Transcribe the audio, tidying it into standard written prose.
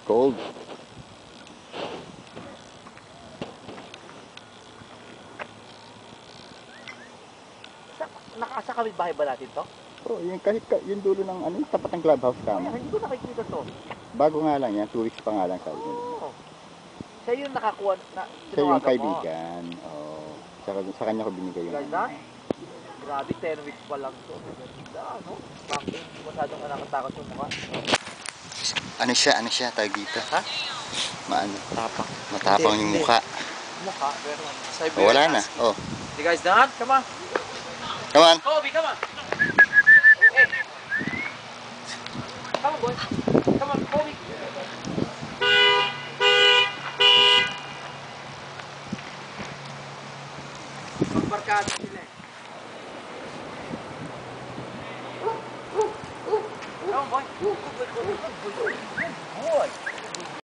Cold. Sa kapitbahay ba natin to? Oh, yung kahit yung dulo ng ano, yung tapat ng clubhouse Ay, kamo. hindi ko nakikita to. Bago nga lang yan, 2 weeks pa nga lang sabi niya. Oh. Siya yung nakakuha na Siya yung tinawagan mo. kaibigan. Oh. Sa kanya ko binigay yung Ganda? Grabe, 10 weeks pa lang to. Ganda, ano? Bakit? Masyadong nakakatakot yung mukha. Ano siya, tawag dito. Ha? Maano? Tapang. Matapang yung Hindi. mukha. Mukha, pero Oh, wala na. Oh. You guys done? Come on. Come on. Kobe, come on. Hey. Come on, boy. Come on, Kobe. Magbarkada sila eh. Come on, boy. Good boy.